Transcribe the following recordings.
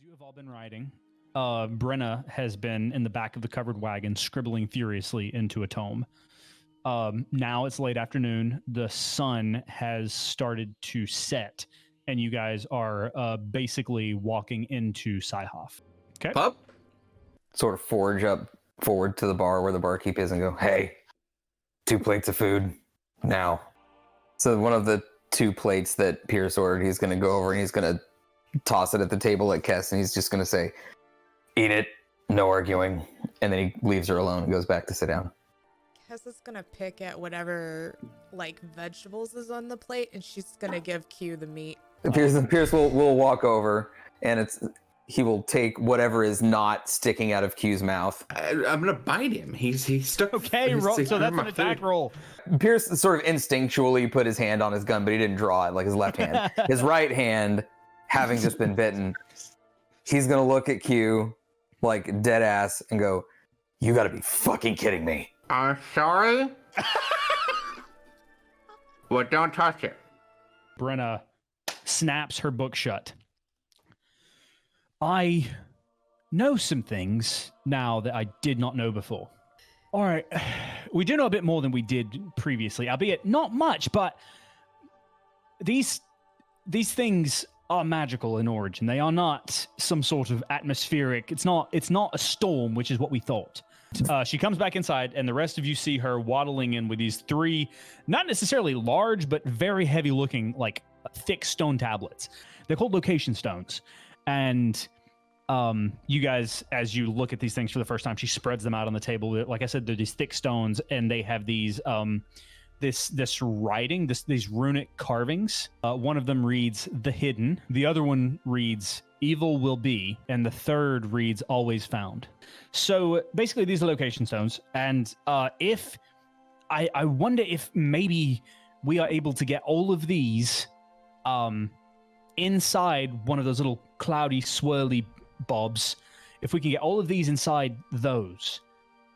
you have all been riding, Brenna has been in the back of the covered wagon scribbling furiously into a tome. Now it's late afternoon. The sun has started to set, and you guys are basically walking into Seyhoff. Okay. Pup? Sort of forward to the bar where the barkeep is and go, hey, 2 plates of food now. So one of the 2 plates that Pierce ordered, he's going to go over and he's going to toss it at the table at Kess, and he's just going to say, eat it, no arguing. And then he leaves her alone and goes back to sit down. Kess is going to pick at whatever, like, vegetables is on the plate, and she's going to give Q the meat. Pierce will walk over, and he will take whatever is not sticking out of Q's mouth. I'm gonna bite him. He's stuck. Okay, so that's an attack roll. Pierce sort of instinctually put his hand on his gun, but he didn't draw it like his left hand. His right hand, having just been bitten, he's gonna look at Q like dead ass and go, you gotta be fucking kidding me. I'm sorry. Well, don't touch it. Brenna snaps her book shut. I know some things now that I did not know before. All right, we do know a bit more than we did previously, albeit not much, but these things are magical in origin. They are not some sort of atmospheric. It's not a storm, which is what we thought. She comes back inside, and the rest of you see her waddling in with these 3, not necessarily large, but very heavy-looking, like thick stone tablets. They're called location stones. And you guys, as you look at these things for the first time, she spreads them out on the table. Like I said, they're these thick stones, and they have these this writing, these runic carvings. One of them reads "The Hidden," the other one reads "Evil Will Be," and the third reads "Always Found." So basically, these are location stones, and if I wonder if maybe we are able to get all of these inside one of those little cloudy, swirly bobs. If we can get all of these inside those,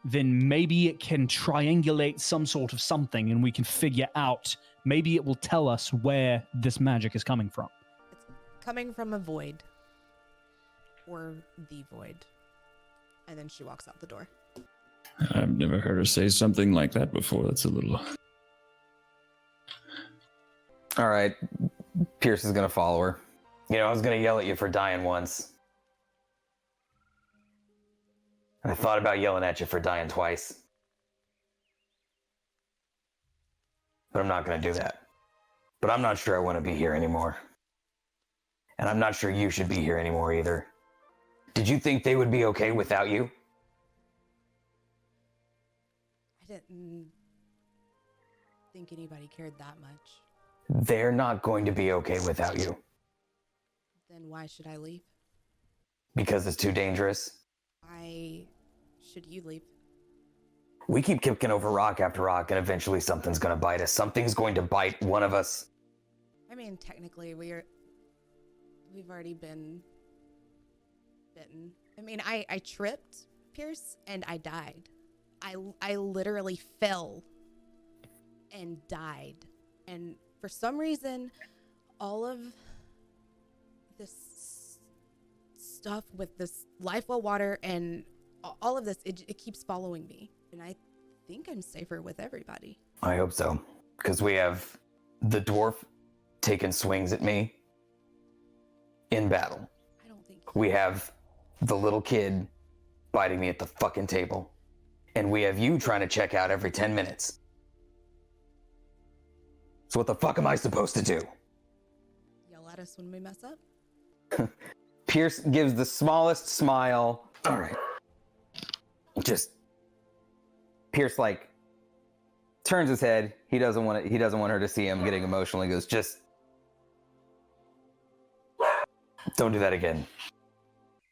then maybe it can triangulate some sort of something, and we can figure out, maybe it will tell us where this magic is coming from. It's coming from a void. Or the void. And then she walks out the door. I've never heard her say something like that before. That's a little... All right, Pierce is going to follow her. You know, I was going to yell at you for dying once. And I thought about yelling at you for dying twice. But I'm not going to do that. But I'm not sure I want to be here anymore. And I'm not sure you should be here anymore either. Did you think they would be okay without you? I didn't think anybody cared that much. They're not going to be okay without you. Then why should I leave? Because it's too dangerous. Why should you leave? We keep kicking over rock after rock, and eventually something's going to bite us. Something's going to bite one of us. I mean, technically, we've already been bitten. I mean, I tripped, Pierce, and I died. I literally fell and died. And for some reason, all of this stuff with this life well water and all of this, it keeps following me. And I think I'm safer with everybody. I hope so. Because we have the dwarf taking swings at me in battle. I don't think... We have the little kid biting me at the fucking table. And we have you trying to check out every 10 minutes. So what the fuck am I supposed to do? Yell at us when we mess up? Pierce gives the smallest smile. All right. Pierce like turns his head. He doesn't want her to see him getting emotional. He goes, just don't do that again.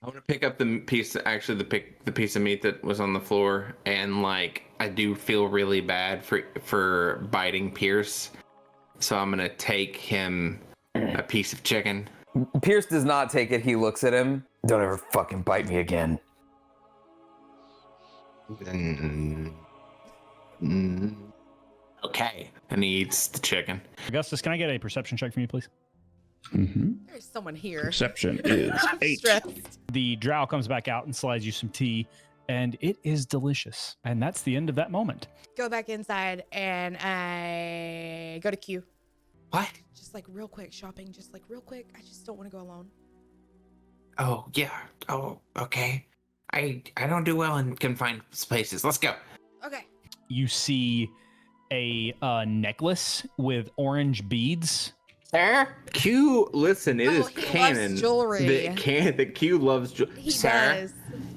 I want to pick up the piece, actually the piece of meat that was on the floor, and like I do feel really bad for biting Pierce, so I'm gonna take him a piece of chicken. Pierce does not take it. He looks at him. Don't ever fucking bite me again. Okay, and he eats the chicken. Augustus, can I get a perception check from you, please? Mm-hmm. There's someone here. Perception is I'm 8. stressed. The drow comes back out and slides you some tea, and it is delicious. And that's the end of that moment. Go back inside and I go to Q. What? Just like real quick shopping, just like real quick. I just don't want to go alone. Oh yeah. Oh okay. I don't do well in confined spaces. Let's go. Okay. You see a necklace with orange beads. Sir? Q, listen, it is he canon. loves jewelry. The Q loves jewelry. He Sir? does.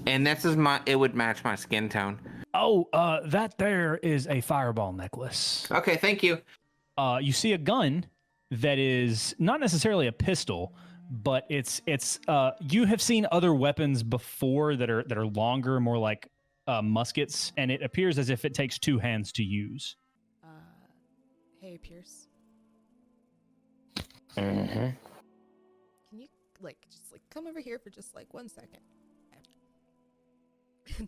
And this is it would match my skin tone. Oh, that there is a fireball necklace. Okay, thank you. You see a gun that is not necessarily a pistol, but it's you have seen other weapons before that are longer, more like muskets, and it appears as if it takes 2 hands to use. Hey, Pierce. Mm-hmm. Can you just come over here for just 1 second? I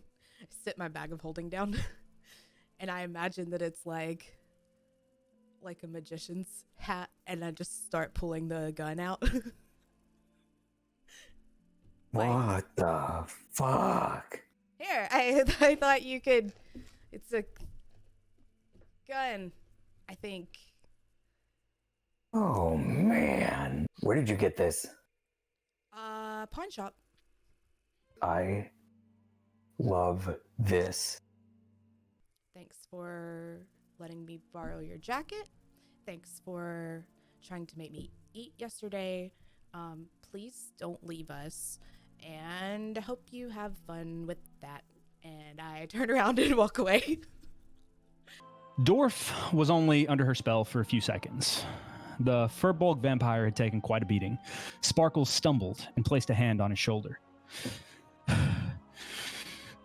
sit my bag of holding down, and I imagine that it's like a magician's hat, and I just start pulling the gun out. What the fuck? Here, I thought you could. It's a gun, I think. Oh man. Where did you get this? Pawn shop. I love this. Thanks for letting me borrow your jacket. Thanks for trying to make me eat yesterday. Please don't leave us. And I hope you have fun with that. And I turn around and walk away. Dorf was only under her spell for a few seconds. The Furbolg vampire had taken quite a beating. Sparkles stumbled and placed a hand on his shoulder.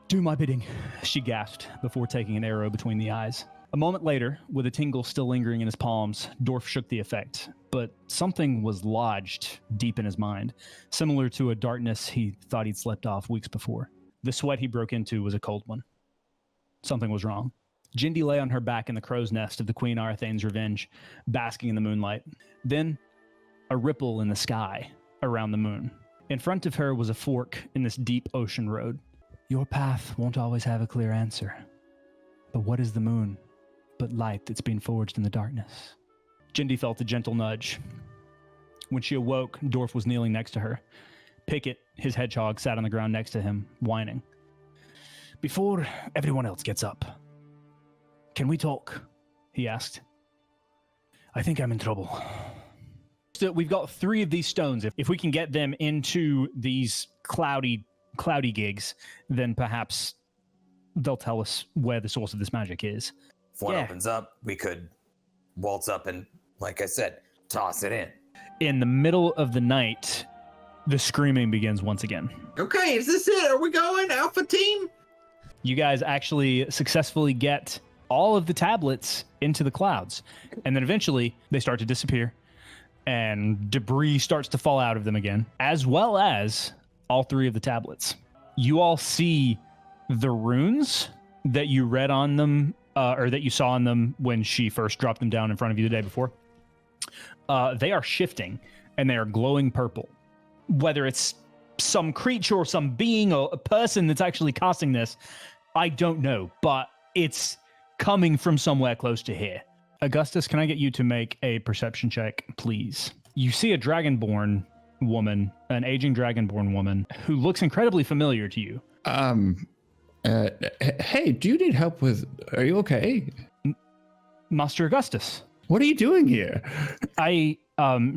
Do my bidding, she gasped before taking an arrow between the eyes. A moment later, with a tingle still lingering in his palms, Dorf shook the effect, but something was lodged deep in his mind, similar to a darkness he thought he'd slept off weeks before. The sweat he broke into was a cold one. Something was wrong. Jindy lay on her back in the crow's nest of the Queen Arathane's Revenge, basking in the moonlight. Then, a ripple in the sky around the moon. In front of her was a fork in this deep ocean road. Your path won't always have a clear answer. But what is the moon but light that's been forged in the darkness? Jindy felt a gentle nudge. When she awoke, Dorf was kneeling next to her. Pickett, his hedgehog, sat on the ground next to him, whining. Before everyone else gets up, can we talk? He asked. I think I'm in trouble. So we've got 3 of these stones. If we can get them into these cloudy gigs, then perhaps they'll tell us where the source of this magic is. If one opens up, we could waltz up and, like I said, toss it in. In the middle of the night, the screaming begins once again. Okay, is this it? Are we going, Alpha Team? You guys actually successfully get all of the tablets into the clouds. And then eventually they start to disappear and debris starts to fall out of them again, as well as all 3 of the tablets. You all see the runes that you read on them, or that you saw on them when she first dropped them down in front of you the day before. They are shifting and they are glowing purple. Whether it's some creature or some being or a person that's actually casting this, I don't know, but it's coming from somewhere close to here. Augustus, can I get you to make a perception check, please? You see a dragonborn woman, an aging dragonborn woman, who looks incredibly familiar to you. Hey, do you need help with... Are you okay? Master Augustus. What are you doing here?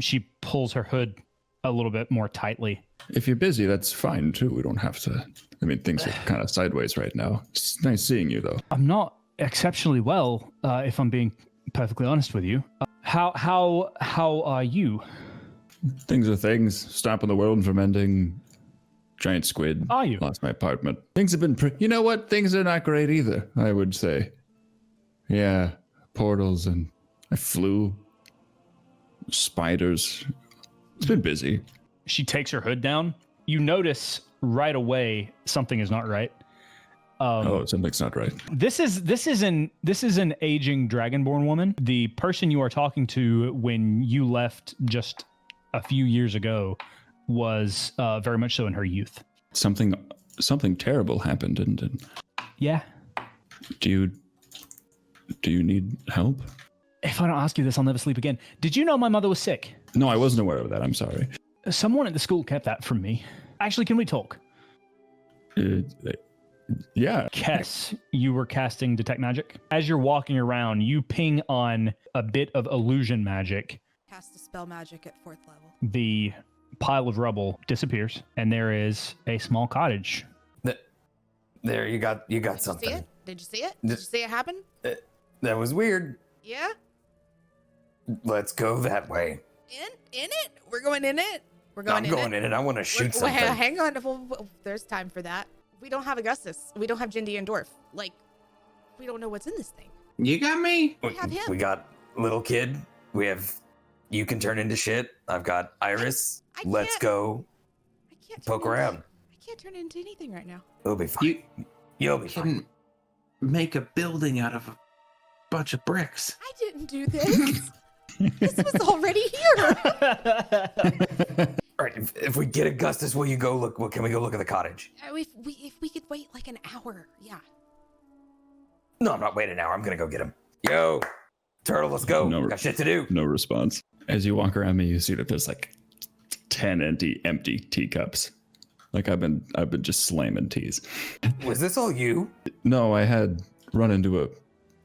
She pulls her hood a little bit more tightly. If you're busy, that's fine, too. We don't have to... I mean, things are kind of sideways right now. It's nice seeing you, though. I'm not exceptionally well, if I'm being perfectly honest with you. How are you? Things are things. Stopping the world from ending. Giant squid. Are you? Lost my apartment. Things have been... You know what? Things are not great either, I would say. Yeah. Portals and... I flew. Spiders. It's been busy. She takes her hood down. You notice right away something is not right. Something's not right. This is an aging dragonborn woman. The person you are talking to when you left just a few years ago was very much so in her youth. Something terrible happened, didn't it? Yeah. Do you need help? If I don't ask you this, I'll never sleep again. Did you know my mother was sick? No, I wasn't aware of that. I'm sorry. Someone at the school kept that from me. Actually, can we talk? Yeah. Kess, you were casting Detect Magic. As you're walking around, you ping on a bit of illusion magic. Cast a spell magic at 4th level. The pile of rubble disappears, and there is a small cottage. There, you got Did you something. see it? Did you see it? Did you see it happen? That was weird. Yeah? Let's go that way. In it? We're going in it? We're going I'm going in it. I want to shoot something. Hang on. Well, there's time for that. We don't have Augustus. We don't have Jindy and Dwarf. Like, we don't know what's in this thing. You got me. We have him. We got little kid. We have you can turn into shit. I've got Iris. I Let's can't- go I can't poke turn into- around. I can't turn into anything right now. It'll be fine. You'll be fine. Can make a building out of a bunch of bricks. I didn't do this. This was already here. All right, if we get Augustus, will you go look? Can we go look at the cottage? If we could wait like an hour, yeah. No, I'm not waiting an hour. I'm gonna go get him. Yo, Turtle, let's go. No. Got shit to do. No response. As you walk around me, you see that there's like 10 empty teacups. Like I've been just slamming teas. Was this all you? No, I had run into a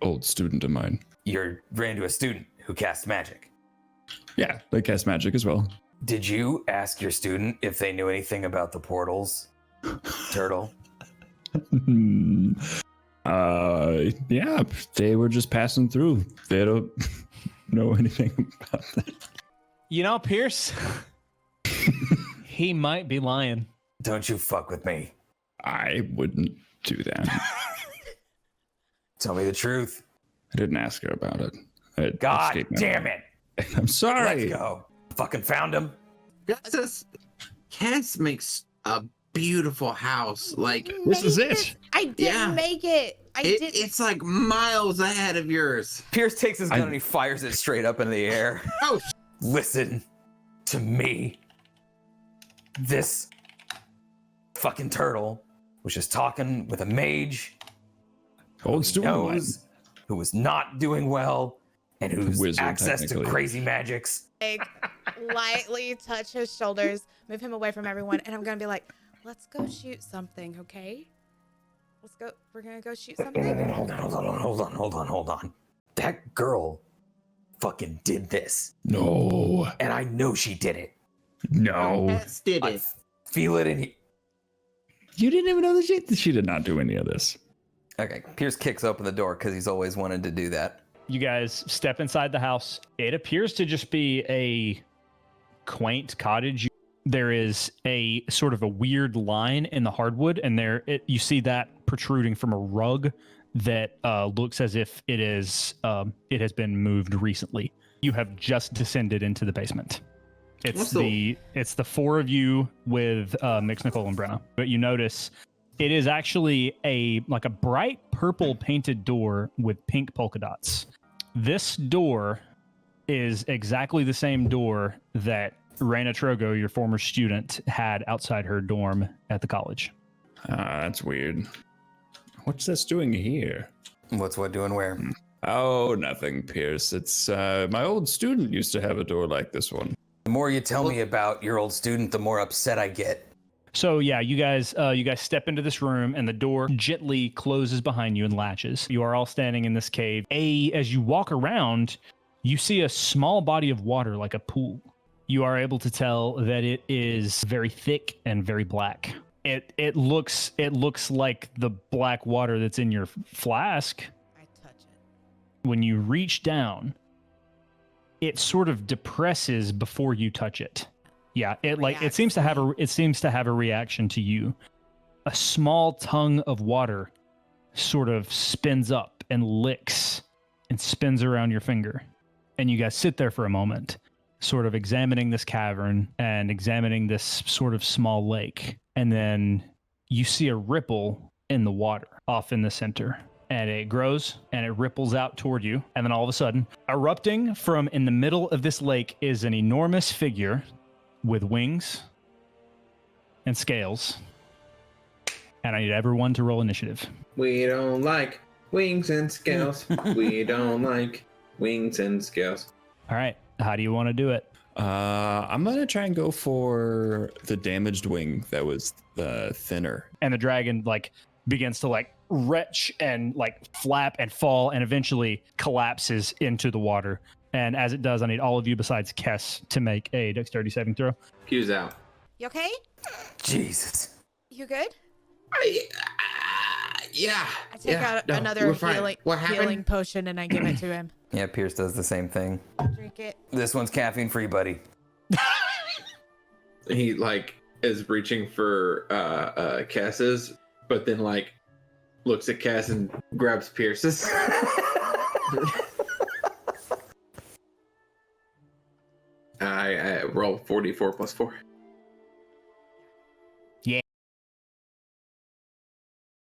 old student of mine. You ran into a student who casts magic. Yeah, they cast magic as well. Did you ask your student if they knew anything about the portals, Turtle? Yeah, they were just passing through. They don't know anything about that. You know, Pierce, he might be lying. Don't you fuck with me. I wouldn't do that. Tell me the truth. I didn't ask her about it. It God escaped my damn mind. it. I'm sorry. Let's go. Fucking found him. Cass makes a beautiful house. Like This is it. I didn't Yeah. make it. it's like miles ahead of yours. Pierce takes his gun and he fires it straight up in the air. Oh, Listen to me. This fucking turtle was just talking with a mage Old student of mine. knows who was not doing well and whose Wizard, access to technically. crazy magics. Like, lightly touch his shoulders, move him away from everyone, and I'm gonna be like, let's go shoot something, okay? Let's go. We're gonna go shoot something. Hold on. That girl fucking did this. No. And I know she did it. No. Cass did I it. feel it in here. You didn't even know that she did not do any of this. Okay, Pierce kicks open the door because he's always wanted to do that. You guys step inside the house. It appears to just be a quaint cottage. There is a sort of a weird line in the hardwood, and you see that protruding from a rug that looks as if it has been moved recently. You have just descended into the basement. It's the four of you with Mix, Nicole, and Brenna. But you notice it is actually a bright purple painted door with pink polka dots. This door is exactly the same door that Raina Trogo, your former student, had outside her dorm at the college. That's weird. What's this doing here? What's what doing where? Oh, nothing, Pierce. It's my old student used to have a door like this one. The more you tell me about your old student, the more upset I get. So yeah, you guys step into this room, and the door gently closes behind you and latches. You are all standing in this cave. As you walk around, you see a small body of water like a pool. You are able to tell that it is very thick and very black. It looks like the black water that's in your flask. I touch it. When you reach down, it sort of depresses before you touch it. Yeah, it seems to have a reaction to you. A small tongue of water sort of spins up and licks and spins around your finger. And you guys sit there for a moment, sort of examining this cavern and examining this sort of small lake. And then you see a ripple in the water off in the center. And it grows and it ripples out toward you. And then all of a sudden, erupting from in the middle of this lake is an enormous figure with wings and scales. And I need everyone to roll initiative. We don't like wings and scales. We don't like wings and scales. All right. How do you want to do it? I'm gonna try and go for the damaged wing that was thinner. And the dragon like begins to like retch and like flap and fall and eventually collapses into the water. And as it does, I need all of you besides Kess to make a dexterity saving throw. Q's out. You okay? Jesus. You good? Yeah. I take out another healing potion and I give it to him. Yeah, Pierce does the same thing. Drink it. This one's caffeine free, buddy. He like is reaching for Cass's, but then like looks at Cass and grabs Pierce's. I roll 44 plus 4.